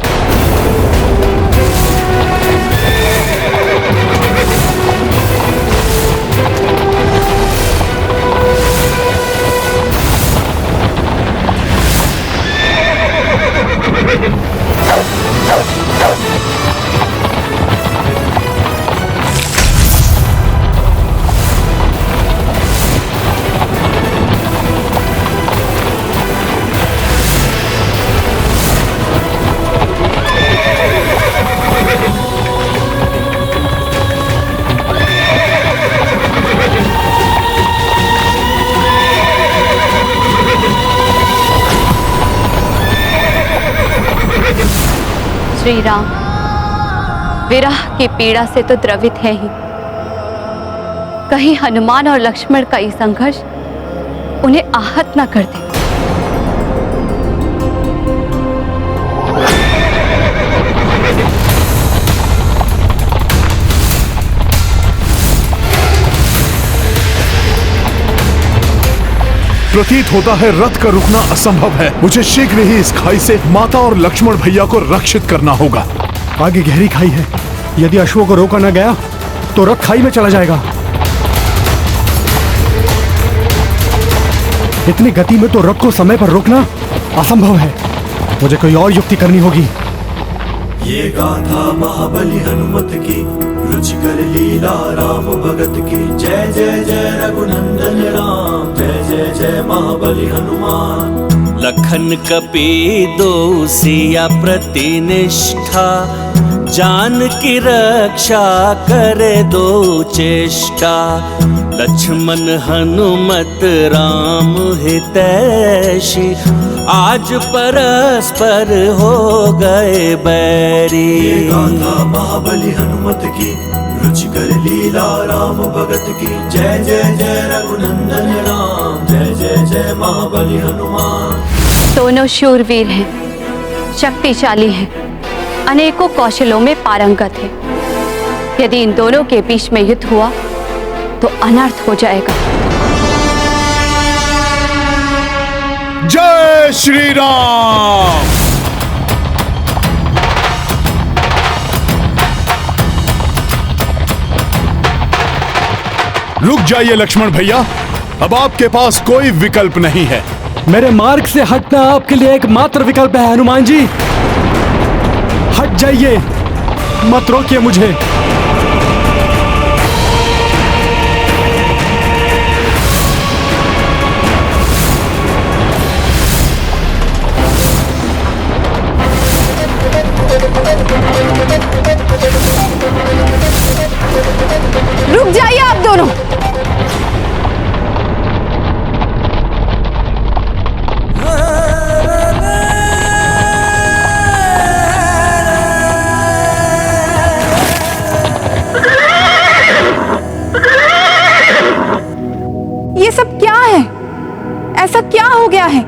श्री राम विरह की पीड़ा से तो द्रवित है ही, कहीं हनुमान और लक्ष्मण का ये संघर्ष उन्हें आहत न कर दे। प्रतीत होता है रथ का रुकना असंभव है। मुझे शीघ्र ही इस खाई से माता और लक्ष्मण भैया को रक्षित करना होगा। आगे गहरी खाई है, यदि अश्वों को रोका न गया तो रथ खाई में चला जाएगा। इतनी गति में तो रथ को समय पर रोकना असंभव है। मुझे कोई और युक्ति करनी होगी। ये गाथा महाबली हनुमत की, रुचिकर लीला राम भगत की। जय जय जय रघुनंदन राम, जय जय जय महाबली हनुमान। लखन कपी दो सिया प्रतिनिष्ठा, जान की रक्षा करे दो चेष्टा। लक्ष्मण हनुमत राम हितैषी, आज परस्पर हो गए बैरी। ये गाथा महाबली हनुमत की, रुचिकर लीला राम भगत की। जय जय जय रघुनंदन राम, जय जय जय महाबली हनुमान। दोनों शूरवीर हैं, शक्तिशाली हैं, अनेकों कौशलों में पारंगत हैं। यदि इन दोनों के बीच में युद्ध हुआ तो अनर्थ हो जाएगा। जय श्री राम। रुक जाइए लक्ष्मण भैया, अब आपके पास कोई विकल्प नहीं है। मेरे मार्ग से हटना आपके लिए एकमात्र विकल्प है हनुमान जी। हट जाइए, मत रोकिए मुझे। रुक जाइए आप दोनों। ये सब क्या है? ऐसा क्या हो गया है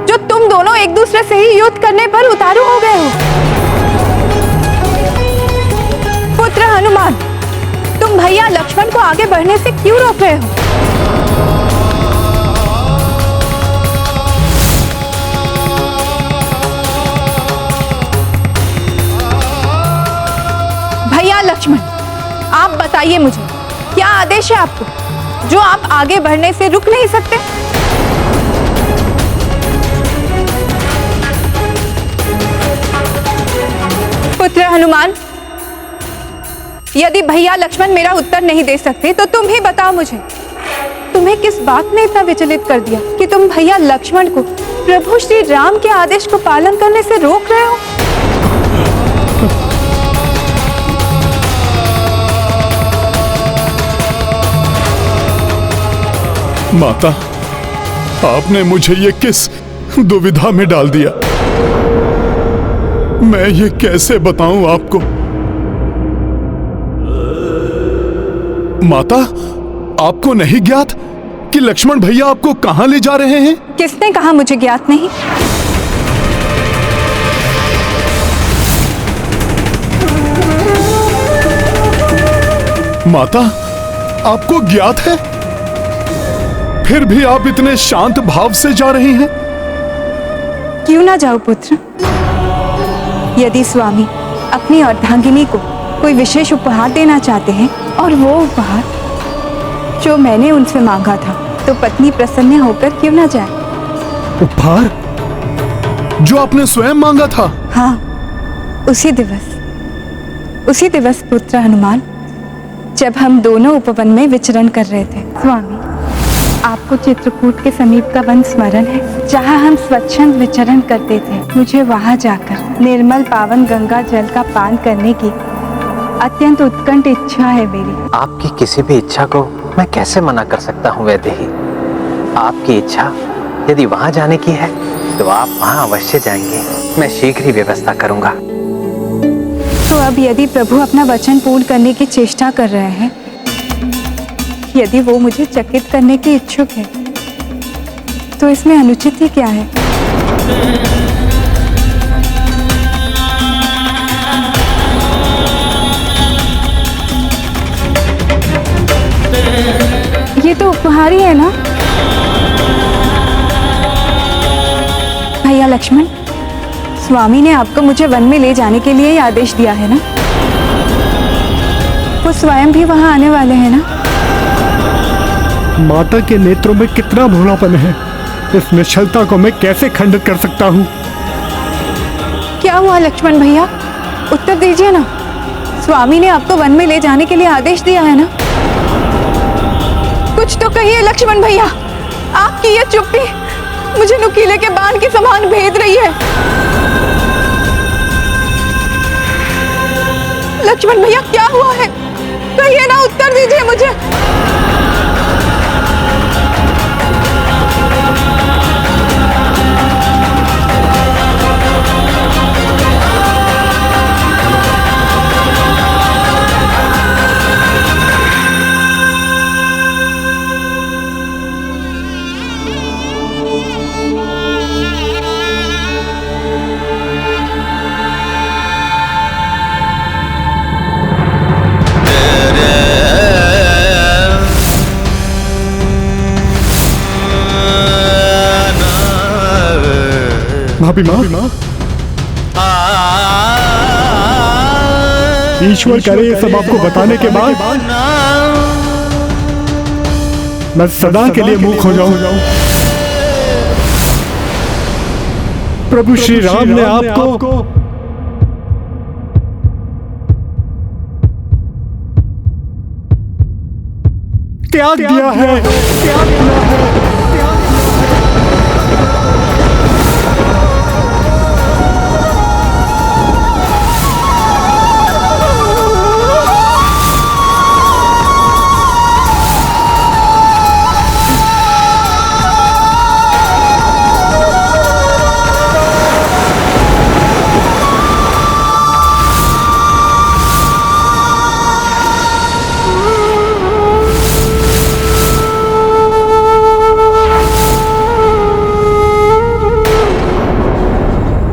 जो तुम दोनों एक दूसरे से ही युद्ध करने पर उतारू हो गए हो? पुत्र हनुमान, तुम भैया लक्ष्मण को आगे बढ़ने से क्यों रोक रहे हो? भैया लक्ष्मण, आप बताइए मुझे, क्या आदेश है आपको जो आप आगे बढ़ने से रुक नहीं सकते? पुत्र हनुमान, यदि भैया लक्ष्मण मेरा उत्तर नहीं दे सकते तो तुम ही बताओ मुझे, तुम्हें किस बात ने इतना विचलित कर दिया कि तुम भैया लक्ष्मण को प्रभु श्री राम के आदेश को पालन करने से रोक रहे हो? माता, आपने मुझे ये किस दुविधा में डाल दिया। मैं ये कैसे बताऊं आपको। माता, आपको नहीं ज्ञात कि लक्ष्मण भैया आपको कहां ले जा रहे हैं? किसने कहा मुझे ज्ञात नहीं? माता, आपको ज्ञात है, फिर भी आप इतने शांत भाव से जा रही हैं। क्यों ना जाओ पुत्र। यदि स्वामी अपनी अर्धांगिनी को कोई विशेष उपहार देना चाहते हैं और वो उपहार जो मैंने उनसे मांगा था, तो पत्नी प्रसन्न होकर क्यों ना जाए। उपहार जो आपने स्वयं मांगा था? हाँ, उसी दिवस पुत्र हनुमान, जब हम दोनों उपवन में विचरण कर रहे थे। स्वामी, आपको चित्रकूट के समीप का वन स्मरण है, जहाँ हम स्वच्छंद विचरण करते थे। मुझे वहाँ जाकर निर्मल पावन गंगा जल का पान करने की अत्यंत उत्कंठ इच्छा है मेरी। आपकी किसी भी इच्छा को मैं कैसे मना कर सकता हूँ वैदेही। आपकी इच्छा यदि वहाँ जाने की है तो आप वहाँ अवश्य जाएंगे। मैं शीघ्र ही व्यवस्था करूँगा। तो अब यदि प्रभु अपना वचन पूर्ण करने की चेष्टा कर रहे हैं, यदि वो मुझे चकित करने के इच्छुक है, तो इसमें अनुचित ही क्या है। ये तो उपहार ही है ना भैया लक्ष्मण। स्वामी ने आपको मुझे वन में ले जाने के लिए ही आदेश दिया है ना। वो स्वयं भी वहां आने वाले हैं ना। माता के नेत्रों में कितना भोलापन है, इस निश्चलता को मैं कैसे खंडित कर सकता हूँ। क्या हुआ लक्ष्मण भैया, उत्तर दीजिए ना। स्वामी ने आपको वन में ले जाने के लिए आदेश दिया है ना। कुछ तो कहिए लक्ष्मण भैया। आपकी ये चुप्पी मुझे नुकीले के बाण के समान भेद रही है। लक्ष्मण भैया क्या हुआ है, कहिए ना, उत्तर दीजिए मुझे। भाभी माँ, ईश्वर करे ये सब आपको बताने के बाद मैं सदा के लिए मूक हो जाऊं। प्रभु श्री राम ने आपको त्याग दिया है।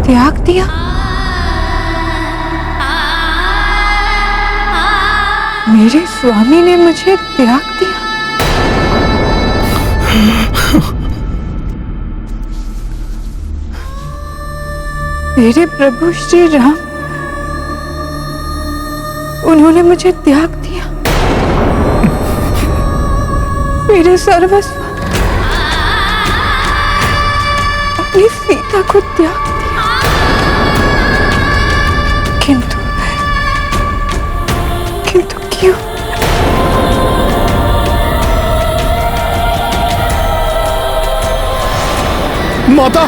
त्याग दिया? मेरे स्वामी ने मुझे त्याग दिया? मेरे प्रभु श्री राम, उन्होंने मुझे त्याग दिया। मेरे सर्वस्व, अपनी सीता को त्याग दिया। किंतु क्यों? माता,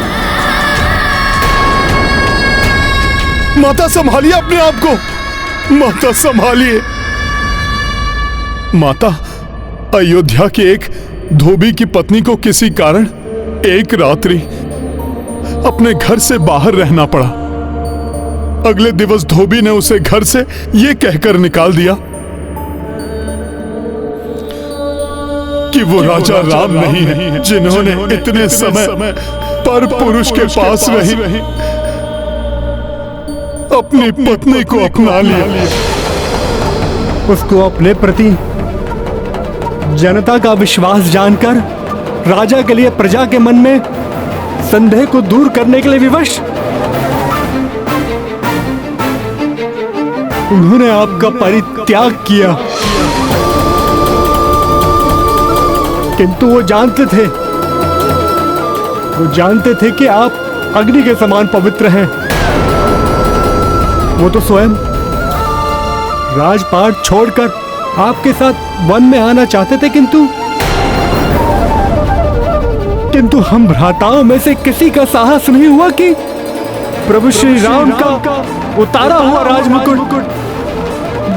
माता संभालिए अपने आप को। माता संभालिए। माता, अयोध्या की एक धोबी की पत्नी को किसी कारण एक रात्रि अपने घर से बाहर रहना पड़ा। अगले दिवस धोबी ने उसे घर से यह कहकर निकाल दिया कि वो राजा राम नहीं है, जिन्होंने इतने समय पर पुरुष के पास रही अपनी पत्नी को अपना लिया। उसको अपने प्रति जनता का विश्वास जानकर राजा के लिए प्रजा के मन में संदेह को दूर करने के लिए विवश उन्होंने आपका परित्याग किया, किंतु वो जानते थे कि आप अग्नि के समान पवित्र हैं। वो तो स्वयं राजपाट छोड़कर आपके साथ वन में आना चाहते थे, किंतु हम भ्राताओं में से किसी का साहस नहीं हुआ कि प्रभु श्री राम का उतारा हुआ राजमुकुट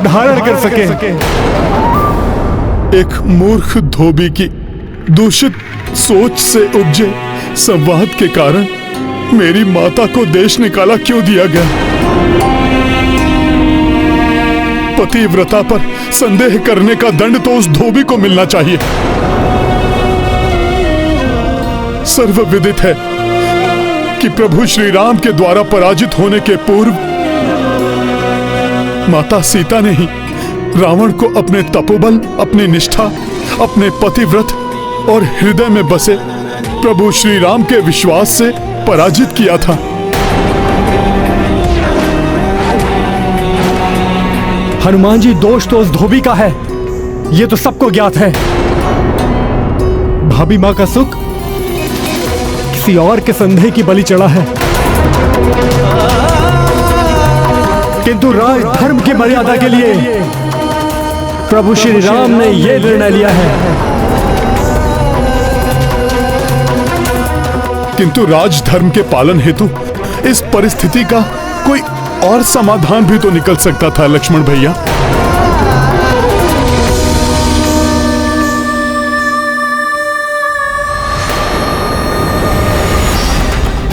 धारण कर सके। एक मूर्ख धोबी की दूषित सोच से उपजे संवाद के कारण मेरी माता को देश निकाला क्यों दिया गया? पतिव्रता पर संदेह करने का दंड तो उस धोबी को मिलना चाहिए। सर्वविदित है कि प्रभु श्री राम के द्वारा पराजित होने के पूर्व माता सीता ने ही रावण को अपने तपोबल, अपनी निष्ठा, अपने पतिव्रत और हृदय में बसे प्रभु श्री राम के विश्वास से पराजित किया था। हनुमान जी, दोष तो उस धोबी का है, ये तो सबको ज्ञात है। भाभी माँ का सुख किसी और के संदेह की बलि चढ़ा है, किंतु राज धर्म की मर्यादा के लिए प्रभु श्री राम ने यह निर्णय लिया है। किंतु राजधर्म के पालन हेतु इस परिस्थिति का कोई और समाधान भी तो निकल सकता था लक्ष्मण भैया।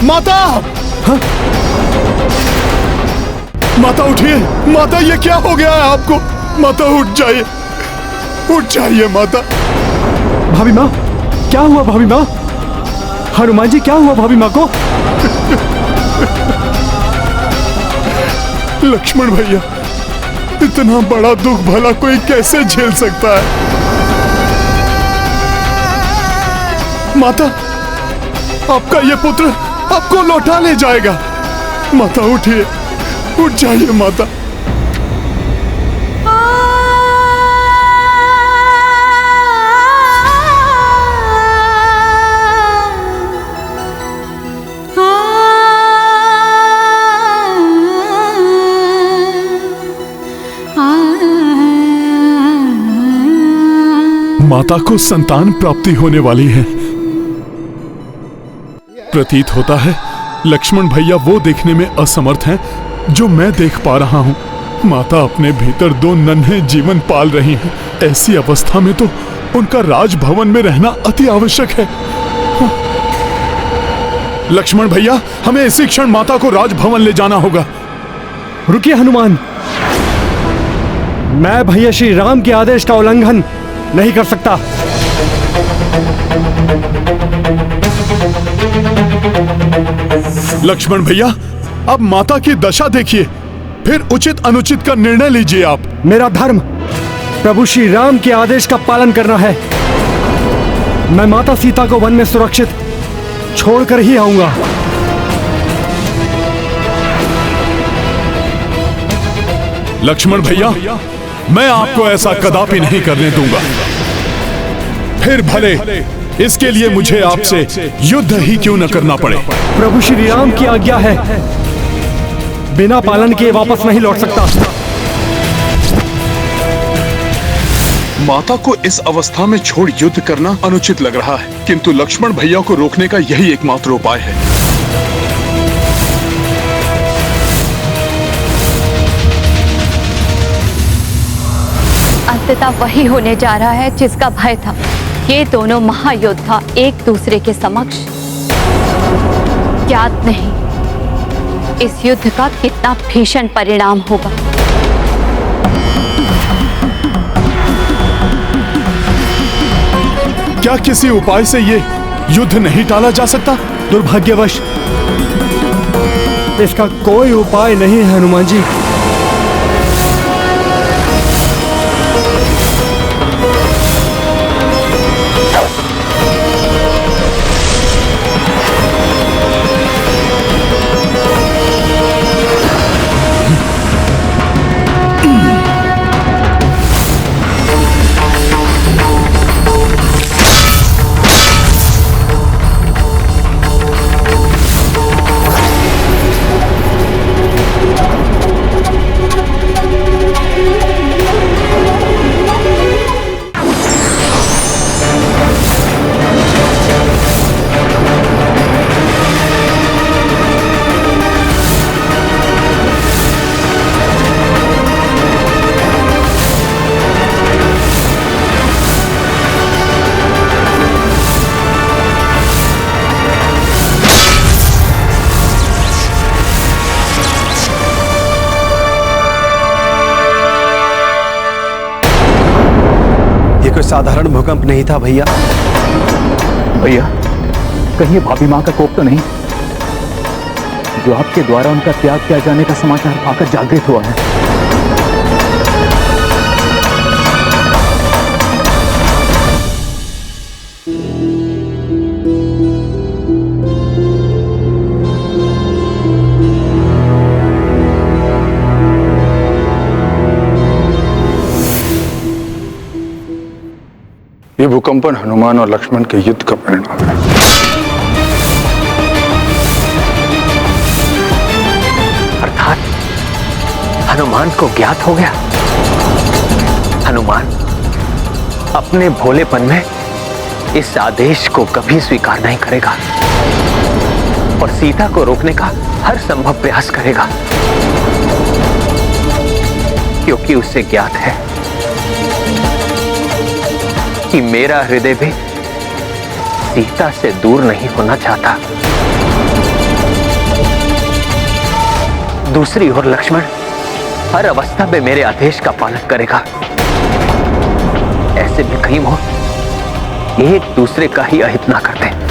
माता! हाँ? माता उठिए, माता ये क्या हो गया है आपको? माता उठ जाइए माता। भाभी माँ, क्या हुआ भाभी माँ? हनुमान जी, क्या हुआ भाभी माँ को? लक्ष्मण भैया, इतना बड़ा दुख भला कोई कैसे झेल सकता है? माता, आपका ये पुत्र आपको लौटा ले जाएगा। माता उठिए, उठ जाइए माता। माता को संतान प्राप्ति होने वाली है। प्रतीत होता है लक्ष्मण भैया वो देखने में असमर्थ हैं जो मैं देख पा रहा हूं। माता अपने भीतर दो नन्हे जीवन पाल रही हैं। ऐसी अवस्था में तो उनका राजभवन में रहना अति आवश्यक है। लक्ष्मण भैया, हमें इसी क्षण माता को राजभवन ले जाना होगा। रुकिए हनुमान, मैं भैया श्री राम के आदेश का उल्लंघन नहीं कर सकता। लक्ष्मण भैया, अब माता की दशा देखिए, फिर उचित अनुचित का निर्णय लीजिए आप। मेरा धर्म प्रभु श्री राम के आदेश का पालन करना है। मैं माता सीता को वन में सुरक्षित छोड़कर ही आऊंगा। लक्ष्मण भैया, मैं आपको ऐसा कदापि नहीं करने दूंगा। फिर भले इसके लिए मुझे आपसे युद्ध ही क्यों न करना पड़े। प्रभु श्री राम की आज्ञा है, बिना पालन किए वापस नहीं लौट सकता। माता को इस अवस्था में छोड़ युद्ध करना अनुचित लग रहा है, किंतु लक्ष्मण भैया को रोकने का यही एकमात्र उपाय है। अंततः वही होने जा रहा है जिसका भय था। ये दोनों महायोद्धा एक दूसरे के समक्ष ज्ञात नहीं इस युद्ध का कितना भीषण परिणाम होगा। क्या किसी उपाय से ये युद्ध नहीं टाला जा सकता? दुर्भाग्यवश इसका कोई उपाय नहीं है हनुमान जी। कोई साधारण भूकंप नहीं था भैया। भैया कहीं ये भाभी माँ का कोप तो नहीं जो आपके द्वारा उनका त्याग किया जाने का समाचार पाकर जागृत हुआ है? ये भूकंपन हनुमान और लक्ष्मण के युद्ध का परिणाम है। अर्थात हनुमान को ज्ञात हो गया। हनुमान अपने भोलेपन में इस आदेश को कभी स्वीकार नहीं करेगा और सीता को रोकने का हर संभव प्रयास करेगा, क्योंकि उसे ज्ञात है कि मेरा हृदय भी सीता से दूर नहीं होना चाहता। दूसरी ओर लक्ष्मण हर अवस्था में मेरे आदेश का पालन करेगा। ऐसे में कहीं वो एक दूसरे का ही अहित ना करते।